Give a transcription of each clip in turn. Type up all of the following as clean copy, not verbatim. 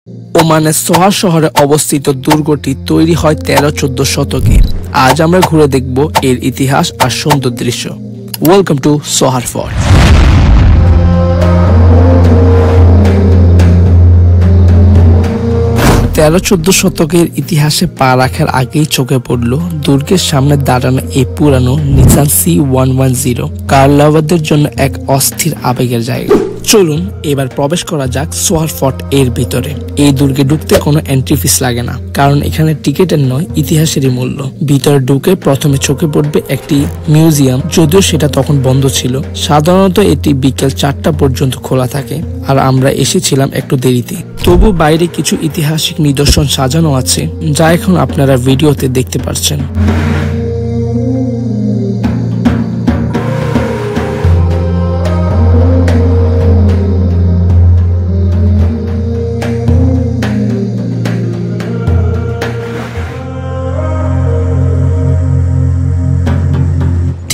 ওমানের সোহার শহরে অবস্থিত দুর্গটি তৈরি হয় 13-14 শতকে। আজ আমরা ঘুরে দেখব এর ইতিহাস আর সুন্দর দৃশ্য। Welcome to সোহার fort. 13-14 শতকের ইতিহাসে পা রাখার আগেই চোখে পড়ল দুর্গের সামনে দাঁড়ানো এই পুরানো নিসান C110 কার লাভারদের জন্য এক অস্থির আবেগের জায়গা। চলুন এবার প্রবেশ করা যাক সোহার ফোর্ট এর ভিতরে। এই দুর্গে ঢুকতে কোনো এন্ট্রি ফিস লাগে না, কারণ এখানে টিকিটের নয় ইতিহাসেরই মূল্য। ভিতরে ঢুকে প্রথমে চোখে পড়বে একটি মিউজিয়াম, যদিও সেটা তখন বন্ধ ছিল। সাধারণত এটি বিকেল 4টা পর্যন্ত খোলা থাকে, আর আমরা এসেছিলাম একটু দেরিতে। তবু বাইরে কিছু ঐতিহাসিক নিদর্শন সাজানো আছে, যা এখন আপনারা ভিডিওতে দেখতে পাচ্ছেন।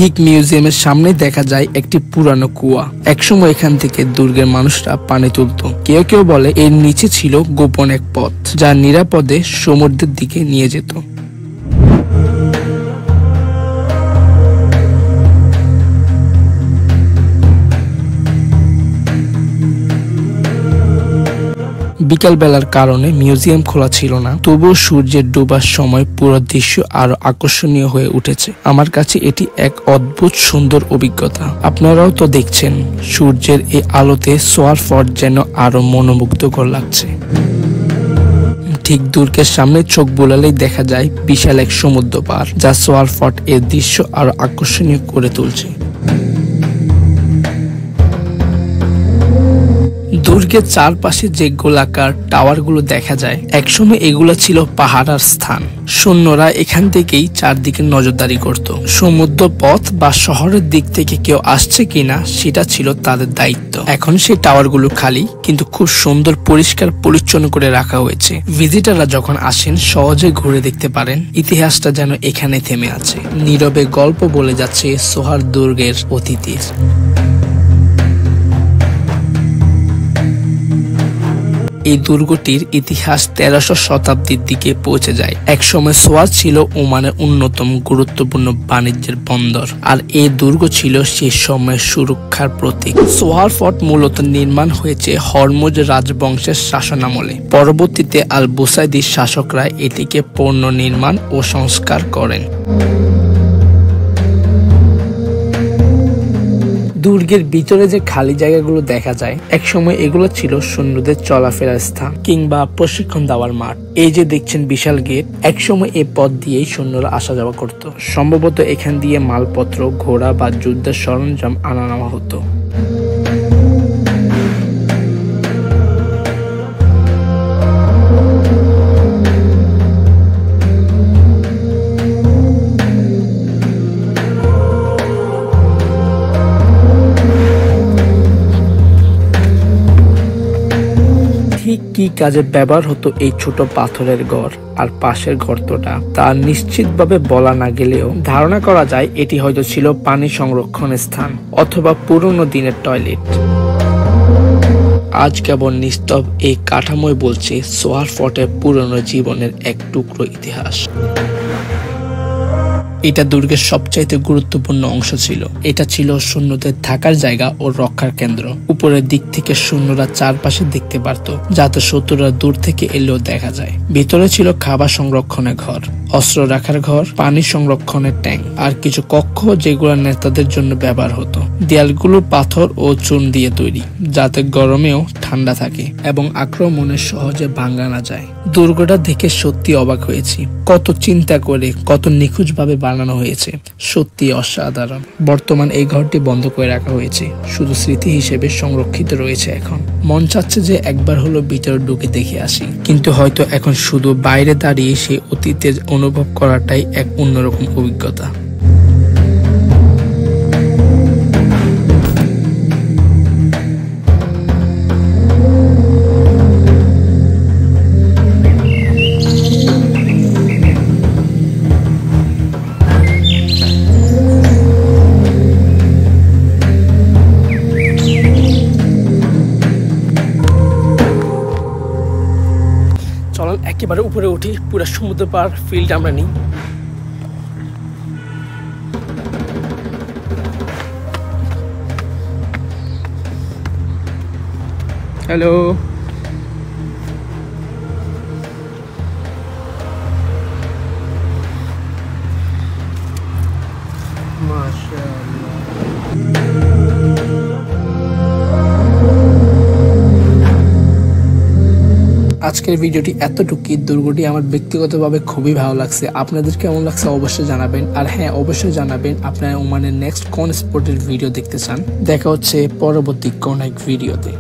ঠিক মিউজিয়ামের সামনে দেখা যায় একটি পুরানো কুয়া। একসময় এখান থেকে দুর্গের মানুষরা পানি তুলত। কেউ কেউ বলে এর নিচে ছিল গোপন এক পথ, যা নিরাপদে সমুদ্রের দিকে নিয়ে যেত। বিকালবেলার কারণে মিউজিয়াম খোলা ছিল না, তবুও সূর্যের ডোবার সময় পুরো দৃশ্য আরো আকর্ষণীয় হয়ে উঠেছে। আমার কাছে এটি এক অদ্ভুত সুন্দর অভিজ্ঞতা। আপনারাও তো দেখছেন, সূর্যের এই আলোতে সোহার ফোর্ট যেন আরো মনোমুগ্ধকর লাগছে। ঠিক দুর্গের সামনে চোখ বোলালেই দেখা যায় বিশাল এক সমুদ্র পাড়, যা সোহার ফোর্ট এর দৃশ্য আরো আকর্ষণীয় করে তুলছে। দুর্গের চারপাশে যে গোলাকার টাওয়ারগুলো দেখা যায়, একসময় এগুলো ছিল পাহারার স্থান। সৈন্যরা এখান থেকেই চারদিকে নজরদারি করত। সমুদ্র পথ বা শহরের দিক থেকে কেউ আসছে কিনা সেটা ছিল তাদের দায়িত্ব। এখন সেই টাওয়ারগুলো খালি, কিন্তু খুব সুন্দর পরিষ্কার পরিচ্ছন্ন করে রাখা হয়েছে। ভিজিটাররা যখন আসেন সহজে ঘুরে দেখতে পারেন। ইতিহাসটা যেন এখানে থেমে আছে, নীরবে গল্প বলে যাচ্ছে সোহার দুর্গের অতীতের। এই দুর্গটির ইতিহাস 1300 শতাব্দীর দিকে পৌঁছে যায়। একসময় সোয়ার ছিল ওমানের অন্যতম গুরুত্বপূর্ণ বাণিজ্যের বন্দর, আর এই দুর্গ ছিল সেই সময়ের সুরক্ষার প্রতীক। সোহার ফোর্ট মূলত নির্মাণ হয়েছে হরমুজ রাজবংশের শাসনামলে। পরবর্তীতে আল বুসাইদির শাসকরা এটিকে পুনর্নির্মাণ ও সংস্কার করেন। দুর্গের ভিতরে যে খালি জায়গাগুলো দেখা যায়, একসময় এগুলো ছিল সৈন্যদের চলাফেরার স্থান কিংবা প্রশিক্ষণ দেওয়ার মাঠ। এই যে দেখছেন বিশাল গেট, একসময় এই পথ দিয়েই সৈন্যরা আসা যাওয়া করত। সম্ভবত এখান দিয়ে মালপত্র, ঘোড়া বা যুদ্ধের সরঞ্জাম আনা নেওয়া হতো। কি কাজে ব্যবহার হতো এই ছোট পাথরের ঘর আর পাশের গর্তটা, তা নিশ্চিতভাবে বলা না গেলেও ধারণা করা যায় এটি হয়তো ছিল পানি সংরক্ষণের স্থান অথবা পুরনো দিনের টয়লেট। আজ কেবল নিস্তব এই কাঠামোই বলছে সোহার ফোর্টের পুরনো জীবনের এক টুকরো ইতিহাস। এটা দুর্গের সবচাইতে গুরুত্বপূর্ণ অংশ ছিল। এটা ছিল সৈন্যদের থাকার জায়গা ও রক্ষার কেন্দ্র। উপরের দিক থেকে সৈন্যরা চারপাশে দেখতে পারত, যাতে শত্রুরা দূর থেকে এলেও দেখা যায়। ভিতরে ছিল খাবার সংরক্ষণের ঘর, অস্ত্র রাখার ঘর, পানি সংরক্ষণের ট্যাঙ্ক, আর কিছু কক্ষ যেগুলো নেতাদের জন্য ব্যবহার হতো। দেয়ালগুলো পাথর ও চুন দিয়ে তৈরি, যাতে গরমেও ঠান্ডা থাকে এবং আক্রমণে সহজে ভাঙা না যায়। দুর্গটা দেখে সত্যি অবাক হয়েছি। কত চিন্তা করে, কত নিখুঁত ভাবে বানানো হয়েছে, সত্যি অসাধারণ। বর্তমান এই ঘরটি বন্ধ করে রাখা হয়েছে, শুধু স্মৃতি হিসেবে সংরক্ষিত রয়েছে। এখন মন চাচ্ছে যে একবার হলো ভিতরে ঢুকে দেখে আসি, কিন্তু হয়তো এখন শুধু বাইরে দাঁড়িয়ে সেই অতীতের অনুভব করাটাই এক অন্যরকম অভিজ্ঞতা। চলুন একেবারে উপরে উঠি, পুরো সমুদ্র পার ফিল্ড আমরা নিই। হ্যালো, আজকের ভিডিওটি এতটুকুই। দুর্গটি আমার ব্যক্তিগতভাবে খুবই ভালো লাগছে। আপনাদের কেমন লাগছে অবশ্যই জানাবেন। আর হ্যাঁ, অবশ্যই জানাবেন আপনারা ওমানের নেক্সট কোন স্পটের ভিডিও দেখতে চান। দেখা হচ্ছে পরবর্তী কোন এক ভিডিওতে।